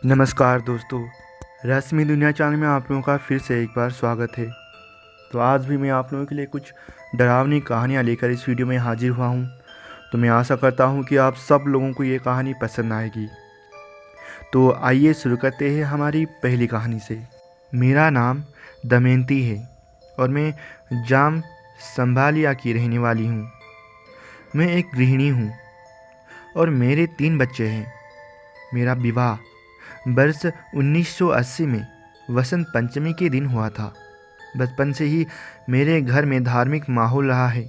नमस्कार दोस्तों, रहस्यमय दुनिया चैनल में आप लोगों का फिर से एक बार स्वागत है। तो आज भी मैं आप लोगों के लिए कुछ डरावनी कहानियाँ लेकर इस वीडियो में हाजिर हुआ हूँ। तो मैं आशा करता हूँ कि आप सब लोगों को ये कहानी पसंद आएगी। तो आइए शुरू करते हैं हमारी पहली कहानी से। मेरा नाम दमयंती है और मैं जाम संभालिया की रहने वाली हूँ। मैं एक गृहिणी हूँ और मेरे 3 बच्चे हैं। मेरा विवाह वर्ष 1980 में वसंत पंचमी के दिन हुआ था। बचपन से ही मेरे घर में धार्मिक माहौल रहा है,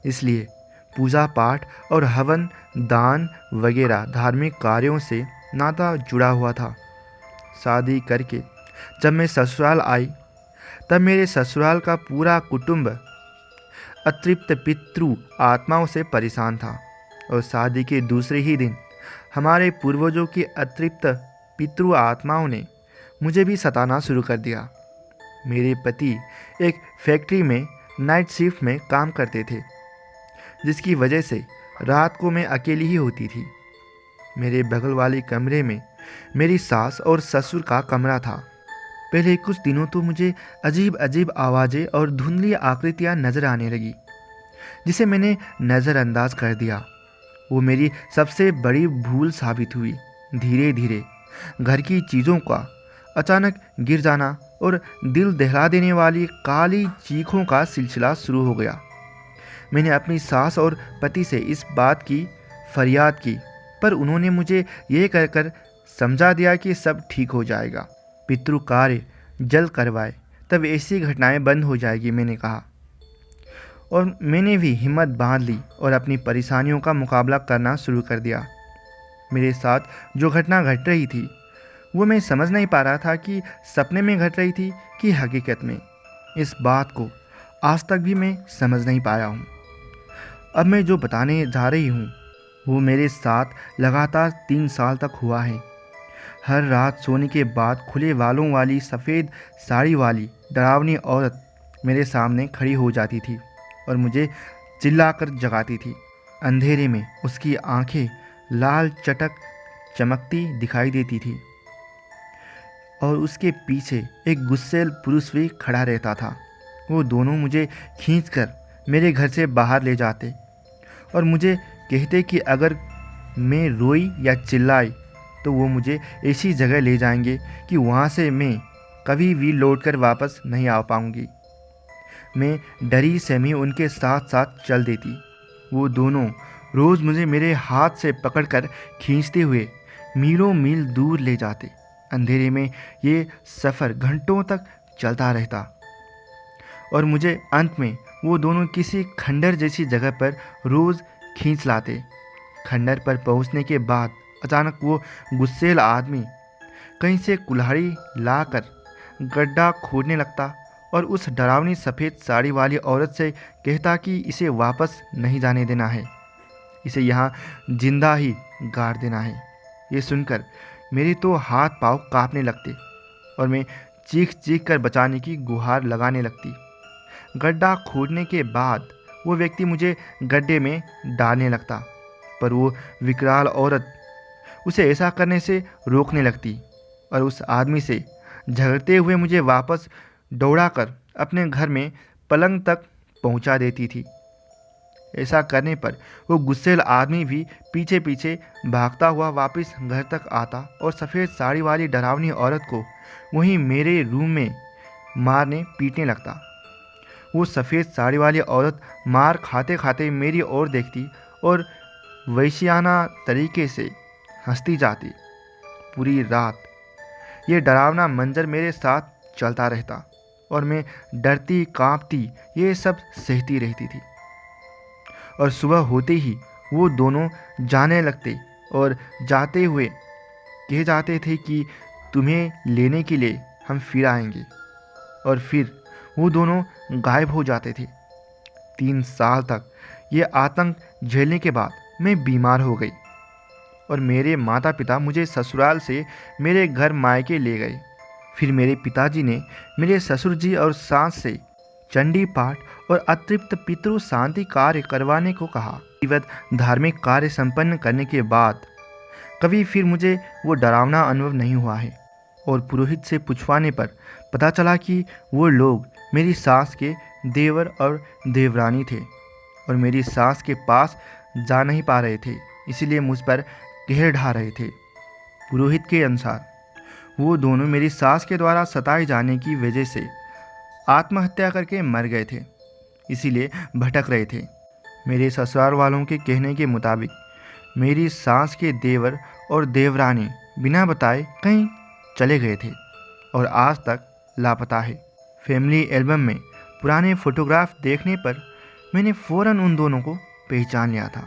इसलिए पूजा पाठ और हवन दान वगैरह धार्मिक कार्यों से नाता जुड़ा हुआ था। शादी करके जब मैं ससुराल आई तब मेरे ससुराल का पूरा कुटुंब अतृप्त पितृ आत्माओं से परेशान था और शादी के दूसरे ही दिन हमारे पूर्वजों की अतृप्त पितृ आत्माओं ने मुझे भी सताना शुरू कर दिया। मेरे पति एक फैक्ट्री में नाइट शिफ्ट में काम करते थे, जिसकी वजह से रात को मैं अकेली ही होती थी। मेरे बगल वाले कमरे में मेरी सास और ससुर का कमरा था। पहले कुछ दिनों तो मुझे अजीब अजीब आवाज़ें और धुंधली आकृतियाँ नज़र आने लगी, जिसे मैंने नज़रअंदाज कर दिया। वो मेरी सबसे बड़ी भूल साबित हुई। धीरे धीरे घर की चीज़ों का अचानक गिर जाना और दिल दहला देने वाली काली चीखों का सिलसिला शुरू हो गया। मैंने अपनी सास और पति से इस बात की फरियाद की, पर उन्होंने मुझे ये कहकर समझा दिया कि सब ठीक हो जाएगा। पितृ कार्य जल्द करवाए तब ऐसी घटनाएं बंद हो जाएगी, मैंने कहा। और मैंने भी हिम्मत बांध ली और अपनी परेशानियों का मुकाबला करना शुरू कर दिया। मेरे साथ जो घटना घट रही थी वो मैं समझ नहीं पा रहा था कि सपने में घट रही थी कि हकीकत में। इस बात को आज तक भी मैं समझ नहीं पाया हूँ। अब मैं जो बताने जा रही हूँ वो मेरे साथ लगातार 3 साल तक हुआ है। हर रात सोने के बाद खुले बालों वाली सफ़ेद साड़ी वाली डरावनी औरत मेरे सामने खड़ी हो जाती थी और मुझे चिल्लाकर जगाती थी। अंधेरे में उसकी आंखें लाल चटक चमकती दिखाई देती थी और उसके पीछे एक गुस्सैल पुरुष भी खड़ा रहता था। वो दोनों मुझे खींचकर मेरे घर से बाहर ले जाते और मुझे कहते कि अगर मैं रोई या चिल्लाई तो वो मुझे ऐसी जगह ले जाएंगे कि वहाँ से मैं कभी भी लौटकर वापस नहीं आ पाऊँगी। मैं डरी सहमी उनके साथ साथ चल देती। वो दोनों रोज़ मुझे मेरे हाथ से पकड़कर खींचते हुए मीलों मील दूर ले जाते। अंधेरे में ये सफ़र घंटों तक चलता रहता और मुझे अंत में वो दोनों किसी खंडर जैसी जगह पर रोज़ खींच लाते। खंडर पर पहुंचने के बाद अचानक वो गुस्सैल आदमी कहीं से कुल्हाड़ी लाकर गड्ढा खोदने लगता और उस डरावनी सफ़ेद साड़ी वाली औरत से कहता कि इसे वापस नहीं जाने देना है, इसे यहाँ जिंदा ही गाड़ देना है। ये सुनकर मेरे तो हाथ पांव कांपने लगते और मैं चीख चीख कर बचाने की गुहार लगाने लगती। गड्ढा खोदने के बाद वो व्यक्ति मुझे गड्ढे में डालने लगता, पर वो विकराल औरत उसे ऐसा करने से रोकने लगती और उस आदमी से झगड़ते हुए मुझे वापस दौड़ाकर अपने घर में पलंग तक पहुंचा देती थी। ऐसा करने पर वो गुस्सैल आदमी भी पीछे पीछे भागता हुआ वापस घर तक आता और सफ़ेद साड़ी वाली डरावनी औरत को वहीं मेरे रूम में मारने पीटने लगता। वो सफ़ेद साड़ी वाली औरत मार खाते खाते मेरी ओर देखती और वैश्याना तरीके से हंसती जाती। पूरी रात ये डरावना मंजर मेरे साथ चलता रहता और मैं डरती कांपती ये सब सहती रहती थी। और सुबह होते ही वो दोनों जाने लगते और जाते हुए कह जाते थे कि तुम्हें लेने के लिए हम फिर आएंगे, और फिर वो दोनों गायब हो जाते थे। 3 साल तक ये आतंक झेलने के बाद मैं बीमार हो गई और मेरे माता पिता मुझे ससुराल से मेरे घर मायके ले गए। फिर मेरे पिताजी ने मेरे ससुर जी और सास से चंडी पाठ और अतृप्त पितृ शांति कार्य करवाने को कहा। विधिवत धार्मिक कार्य संपन्न करने के बाद कभी फिर मुझे वो डरावना अनुभव नहीं हुआ है। और पुरोहित से पूछवाने पर पता चला कि वो लोग मेरी सास के देवर और देवरानी थे और मेरी सास के पास जा नहीं पा रहे थे, इसीलिए मुझ पर कहर ढा रहे थे। पुरोहित के अनुसार वो दोनों मेरी सास के द्वारा सताए जाने की वजह से आत्महत्या करके मर गए थे, इसीलिए भटक रहे थे। मेरे ससुराल वालों के कहने के मुताबिक मेरी सास के देवर और देवरानी बिना बताए कहीं चले गए थे और आज तक लापता है। फैमिली एल्बम में पुराने फोटोग्राफ देखने पर मैंने फ़ौरन उन दोनों को पहचान लिया था।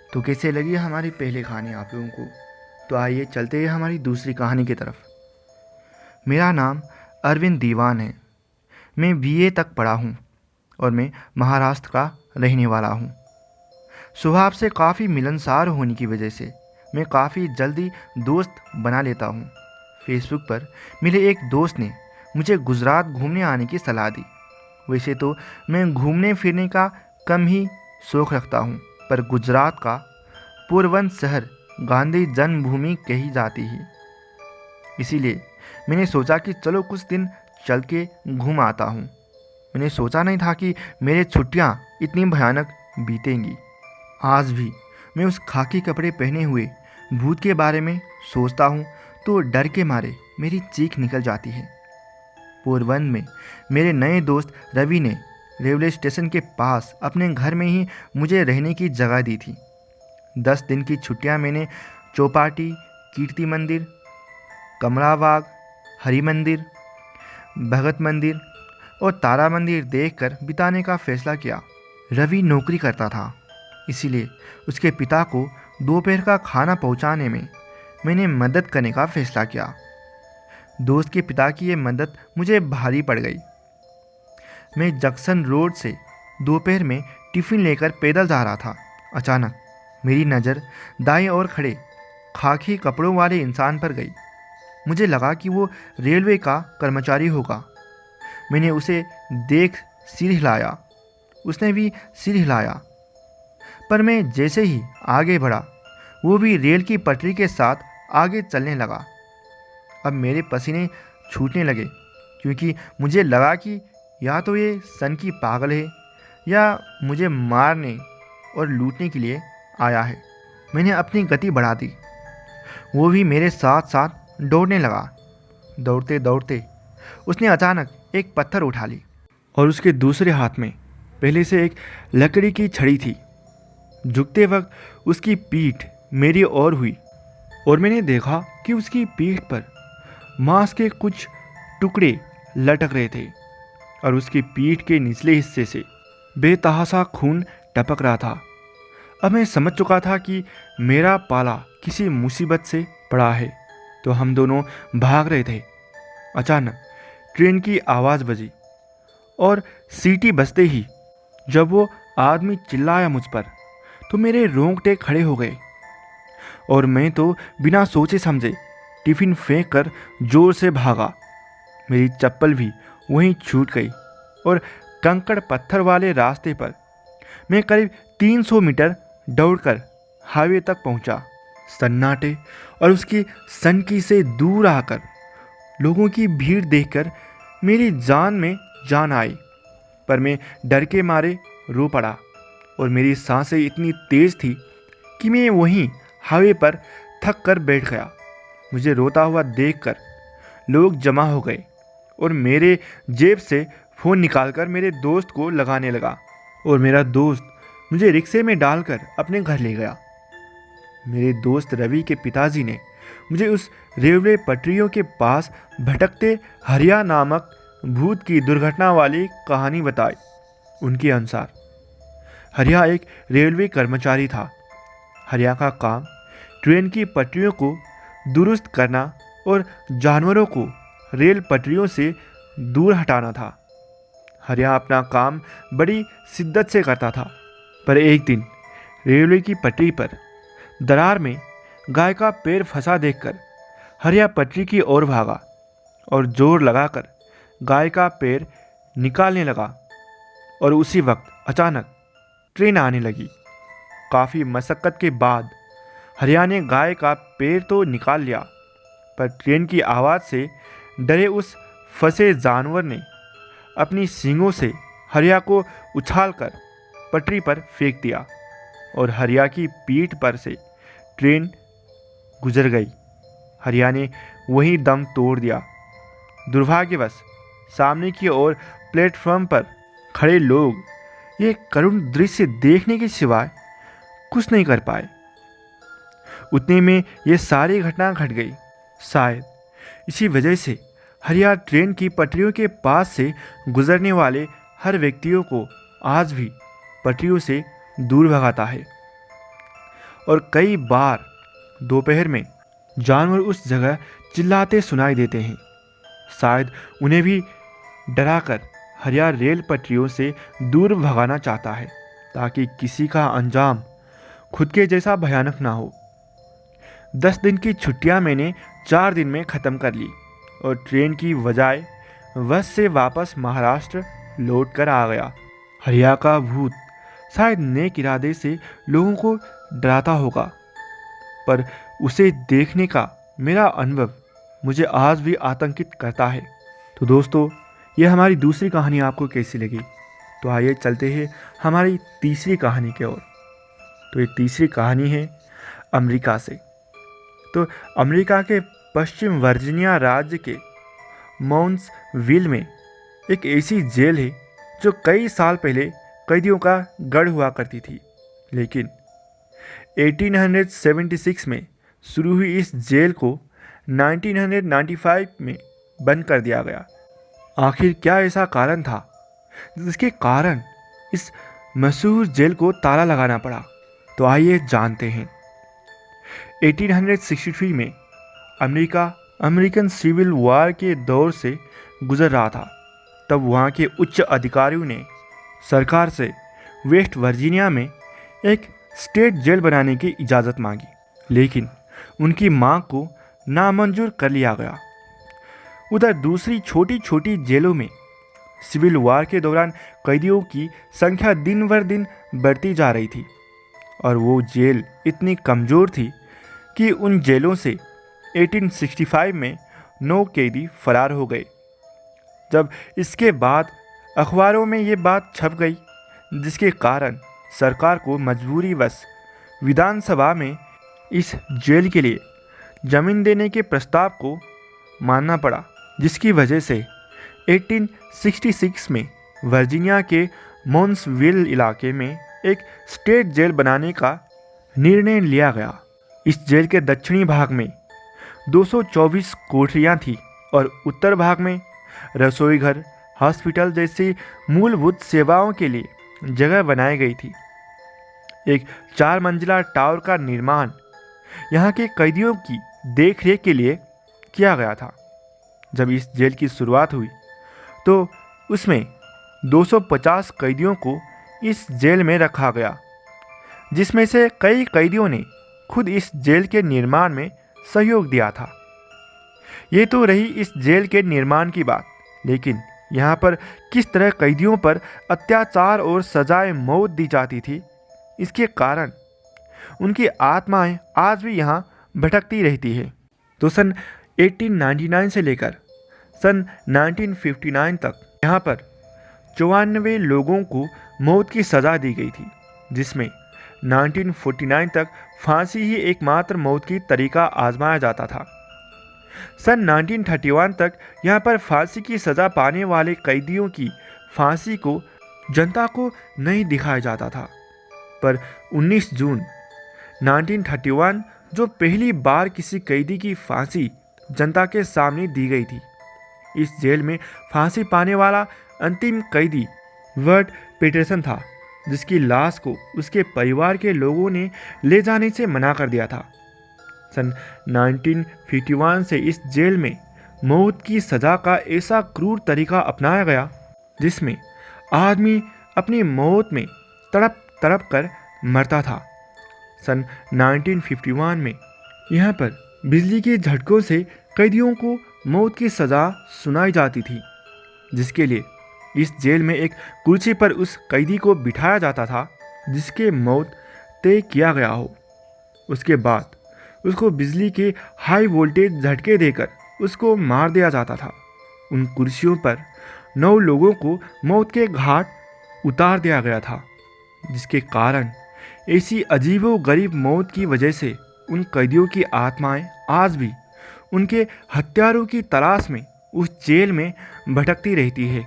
तो कैसे लगी हमारी पहली कहानी आप लोगों को? तो आइए चलते हैं हमारी दूसरी कहानी की तरफ। मेरा नाम अरविंद दीवान है। मैं बीए तक पढ़ा हूँ और मैं महाराष्ट्र का रहने वाला हूँ। स्वभाव से काफ़ी मिलनसार होने की वजह से मैं काफ़ी जल्दी दोस्त बना लेता हूँ। फेसबुक पर मेरे एक दोस्त ने मुझे गुजरात घूमने आने की सलाह दी। वैसे तो मैं घूमने फिरने का कम ही शौक़ रखता हूँ, पर गुजरात का पोरबंदर शहर गांधी जन्मभूमि कही जाती है, इसीलिए मैंने सोचा कि चलो कुछ दिन चल के घूम आता हूँ। मैंने सोचा नहीं था कि मेरे छुट्टियाँ इतनी भयानक बीतेंगी। आज भी मैं उस खाकी कपड़े पहने हुए भूत के बारे में सोचता हूँ तो डर के मारे मेरी चीख निकल जाती है। पोरबंदर में मेरे नए दोस्त रवि ने रेलवे स्टेशन के पास अपने घर में ही मुझे रहने की जगह दी थी। 10 दिन की छुट्टियां मैंने चौपाटी, कीर्ति मंदिर, कमलाबाग, हरि मंदिर, भगत मंदिर और तारा मंदिर देखकर बिताने का फैसला किया। रवि नौकरी करता था, इसीलिए उसके पिता को दोपहर का खाना पहुंचाने में मैंने मदद करने का फैसला किया। दोस्त के पिता की ये मदद मुझे भारी पड़ गई। मैं जंक्शन रोड से दोपहर में टिफ़िन लेकर पैदल जा रहा था। अचानक मेरी नज़र दाएं ओर खड़े खाकी कपड़ों वाले इंसान पर गई। मुझे लगा कि वो रेलवे का कर्मचारी होगा। मैंने उसे देख सिर हिलाया, उसने भी सिर हिलाया, पर मैं जैसे ही आगे बढ़ा वो भी रेल की पटरी के साथ आगे चलने लगा। अब मेरे पसीने छूटने लगे क्योंकि मुझे लगा कि या तो ये सन की पागल है या मुझे मारने और लूटने के लिए आया है। मैंने अपनी गति बढ़ा दी, वो भी मेरे साथ साथ दौड़ने लगा। दौड़ते दौड़ते उसने अचानक एक पत्थर उठा ली और उसके दूसरे हाथ में पहले से एक लकड़ी की छड़ी थी। झुकते वक्त उसकी पीठ मेरी ओर हुई और मैंने देखा कि उसकी पीठ पर मांस के कुछ टुकड़े लटक रहे थे और उसकी पीठ के निचले हिस्से से बेतहासा खून टपक रहा था। अब मैं समझ चुका था कि मेरा पाला किसी मुसीबत से पड़ा है, तो हम दोनों भाग रहे थे। अचानक ट्रेन की आवाज़ बजी और सीटी बजते ही जब वो आदमी चिल्लाया मुझ पर, तो मेरे रोंगटे खड़े हो गए और मैं तो बिना सोचे समझे टिफ़िन फेंक कर जोर से भागा। मेरी चप्पल भी वहीं छूट गई और कंकड़ पत्थर वाले रास्ते पर मैं करीब 300 मीटर दौड़कर हाईवे तक पहुंचा। सन्नाटे और उसकी सनकी से दूर आकर लोगों की भीड़ देखकर मेरी जान में जान आई, पर मैं डर के मारे रो पड़ा और मेरी सांसें इतनी तेज़ थी कि मैं वहीं हाईवे पर थक कर बैठ गया। मुझे रोता हुआ देखकर लोग जमा हो गए और मेरे जेब से फ़ोन निकालकर मेरे दोस्त को लगाने लगा और मेरा दोस्त मुझे रिक्शे में डालकर अपने घर ले गया। मेरे दोस्त रवि के पिताजी ने मुझे उस रेलवे पटरियों के पास भटकते हरिया नामक भूत की दुर्घटना वाली कहानी बताई। उनके अनुसार हरिया एक रेलवे कर्मचारी था। हरिया का काम ट्रेन की पटरियों को दुरुस्त करना और जानवरों को रेल पटरियों से दूर हटाना था। हरिया अपना काम बड़ी शिद्दत से करता था, पर एक दिन रेलवे की पटरी पर दरार में गाय का पैर फंसा देखकर हरिया पटरी की ओर भागा और जोर लगाकर गाय का पैर निकालने लगा और उसी वक्त अचानक ट्रेन आने लगी। काफ़ी मशक्क़त के बाद हरिया ने गाय का पैर तो निकाल लिया, पर ट्रेन की आवाज़ से डरे उस फंसे जानवर ने अपनी सींगों से हरिया को उछालकर पटरी पर फेंक दिया और हरिया की पीठ पर से ट्रेन गुजर गई। हरिया ने वहीं दम तोड़ दिया। दुर्भाग्यवश सामने की ओर प्लेटफॉर्म पर खड़े लोग ये करुण दृश्य देखने के सिवाय कुछ नहीं कर पाए। उतने में ये सारी घटना घट गई। शायद इसी वजह से हरिया ट्रेन की पटरियों के पास से गुजरने वाले हर व्यक्तियों को आज भी पटरियों से दूर भगाता है। और कई बार दोपहर में जानवर उस जगह चिल्लाते सुनाई देते हैं। शायद उन्हें भी डराकर हरिया रेल पटरियों से दूर भगाना चाहता है, ताकि किसी का अंजाम खुद के जैसा भयानक ना हो। 10 दिन की छुट्टियां मैंने 4 दिन में ख़त्म कर ली और ट्रेन की बजाय बस से वापस महाराष्ट्र लौट कर आ गया। हरिया का भूत शायद नेक इरादे से लोगों को डराता होगा, पर उसे देखने का मेरा अनुभव मुझे आज भी आतंकित करता है। तो दोस्तों, ये हमारी दूसरी कहानी आपको कैसी लगी? तो आइए चलते हैं हमारी तीसरी कहानी की ओर। तो ये तीसरी कहानी है अमेरिका से। तो अमेरिका के पश्चिम वर्जीनिया राज्य के माउंट्सविल में एक ऐसी जेल है जो कई साल पहले कैदियों का गढ़ हुआ करती थी, लेकिन 1876 में शुरू हुई इस जेल को 1995 में बंद कर दिया गया। आखिर क्या ऐसा कारण था जिसके कारण इस मशहूर जेल को ताला लगाना पड़ा? तो आइए जानते हैं। 1863 में अमेरिका अमेरिकन सिविल वॉर के दौर से गुजर रहा था। तब वहाँ के उच्च अधिकारियों ने सरकार से वेस्ट वर्जीनिया में एक स्टेट जेल बनाने की इजाज़त मांगी, लेकिन उनकी मांग को नामंजूर कर लिया गया। उधर दूसरी छोटी छोटी जेलों में सिविल वॉर के दौरान कैदियों की संख्या दिन बर दिन बढ़ती जा रही थी और वो जेल इतनी कमज़ोर थी कि उन जेलों से 1865 में 9 कैदी फरार हो गए। जब इसके बाद अखबारों में ये बात छप गई, जिसके कारण सरकार को मजबूरीवश विधानसभा में इस जेल के लिए ज़मीन देने के प्रस्ताव को मानना पड़ा, जिसकी वजह से 1866 में वर्जीनिया के माउंट्सविल इलाके में एक स्टेट जेल बनाने का निर्णय लिया गया। इस जेल के दक्षिणी भाग में 224 कोठरियाँ थीं और उत्तर भाग में रसोई घर, हॉस्पिटल जैसी मूलभूत सेवाओं के लिए जगह बनाई गई थी। एक 4 मंजिला टावर का निर्माण यहाँ के कैदियों की देखरेख के लिए किया गया था। जब इस जेल की शुरुआत हुई तो उसमें 250 कैदियों को इस जेल में रखा गया, जिसमें से कई कैदियों ने खुद इस जेल के निर्माण में सहयोग दिया था। ये तो रही इस जेल के निर्माण की बात, लेकिन यहाँ पर किस तरह कैदियों पर अत्याचार और सजाए मौत दी जाती थी, इसके कारण उनकी आत्माएं आज भी यहाँ भटकती रहती है। तो सन 1899 से लेकर सन 1959 तक यहाँ पर 94 लोगों को मौत की सज़ा दी गई थी, जिसमें 1949 तक फांसी ही एकमात्र मौत की तरीका आजमाया जाता था। सन 1931 तक यहाँ पर फांसी की सज़ा पाने वाले कैदियों की फांसी को जनता को नहीं दिखाया जाता था, पर 19 जून 1931 जो पहली बार किसी कैदी की फांसी जनता के सामने दी गई थी। इस जेल में फांसी पाने वाला अंतिम कैदी वर्ट पीटरसन था, जिसकी लाश को उसके परिवार के लोगों ने ले जाने से मना कर दिया था। सन 1951 से इस जेल में मौत की सज़ा का ऐसा क्रूर तरीका अपनाया गया, जिसमें आदमी अपनी मौत में तड़प तड़प कर मरता था। सन 1951 में यहाँ पर बिजली के झटकों से कैदियों को मौत की सज़ा सुनाई जाती थी, जिसके लिए इस जेल में एक कुर्सी पर उस कैदी को बिठाया जाता था जिसके मौत तय किया गया हो। उसके बाद उसको बिजली के हाई वोल्टेज झटके देकर उसको मार दिया जाता था। उन कुर्सियों पर 9 लोगों को मौत के घाट उतार दिया गया था, जिसके कारण ऐसी अजीबोगरीब मौत की वजह से उन कैदियों की आत्माएं आज भी उनके हत्यारों की तलाश में उस जेल में भटकती रहती है।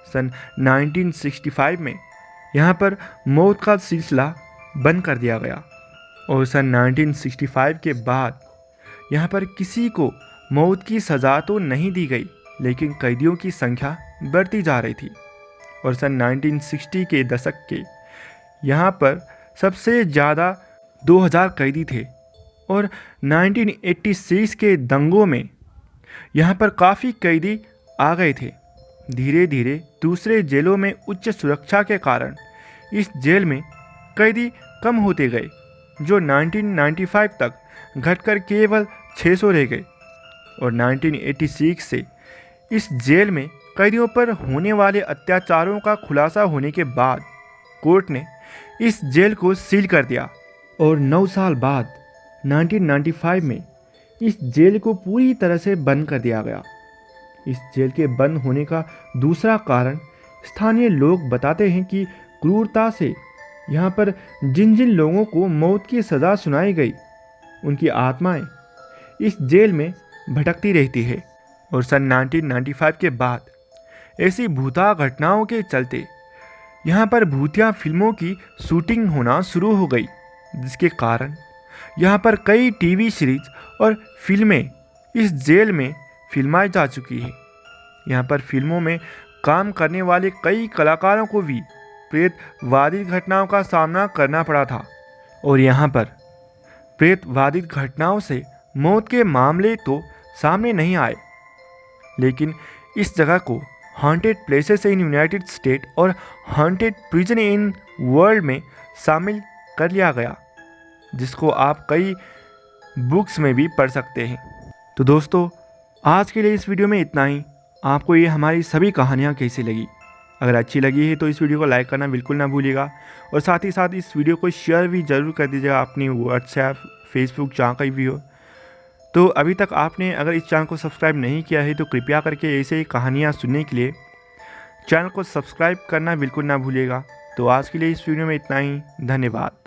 सन 1965 में यहाँ पर मौत का सिलसिला बंद कर दिया गया और सन 1965 के बाद यहाँ पर किसी को मौत की सज़ा तो नहीं दी गई, लेकिन कैदियों की संख्या बढ़ती जा रही थी और सन 1960 के दशक के यहाँ पर सबसे ज़्यादा 2000 कैदी थे और 1986 के दंगों में यहाँ पर काफ़ी कैदी आ गए थे। धीरे धीरे दूसरे जेलों में उच्च सुरक्षा के कारण इस जेल में कैदी कम होते गए, जो 1995 तक घटकर केवल 600 रह गए और 1986 से इस जेल में कैदियों पर होने वाले अत्याचारों का खुलासा होने के बाद कोर्ट ने इस जेल को सील कर दिया और 9 साल बाद 1995 में इस जेल को पूरी तरह से बंद कर दिया गया। इस जेल के बंद होने का दूसरा कारण स्थानीय लोग बताते हैं कि क्रूरता से यहाँ पर जिन जिन लोगों को मौत की सज़ा सुनाई गई, उनकी आत्माएं इस जेल में भटकती रहती है और सन 1995 के बाद ऐसी भूता घटनाओं के चलते यहाँ पर भूतिया फिल्मों की शूटिंग होना शुरू हो गई, जिसके कारण यहाँ पर कई टीवी सीरीज और फिल्में इस जेल में फिल्माई जा चुकी है। यहाँ पर फिल्मों में काम करने वाले कई कलाकारों को भी प्रेतवादी घटनाओं का सामना करना पड़ा था और यहाँ पर प्रेतवादी घटनाओं से मौत के मामले तो सामने नहीं आए, लेकिन इस जगह को haunted places in United state और हॉन्टेड प्रिजन इन वर्ल्ड में शामिल कर लिया गया, जिसको आप कई बुक्स में भी पढ़ सकते हैं। तो दोस्तों, आज के लिए इस वीडियो में इतना ही। आपको ये हमारी सभी कहानियाँ कैसी लगी? अगर अच्छी लगी है तो इस वीडियो को लाइक करना बिल्कुल ना भूलिएगा और साथ ही साथ इस वीडियो को शेयर भी ज़रूर कर दीजिएगा अपनी व्हाट्सएप, फेसबुक, जहाँ कहीं भी हो। तो अभी तक आपने अगर इस चैनल को सब्सक्राइब नहीं किया है तो कृपया करके ऐसे ही कहानियाँ सुनने के लिए चैनल को सब्सक्राइब करना बिल्कुल ना भूलिएगा। तो आज के लिए इस वीडियो में इतना ही। धन्यवाद।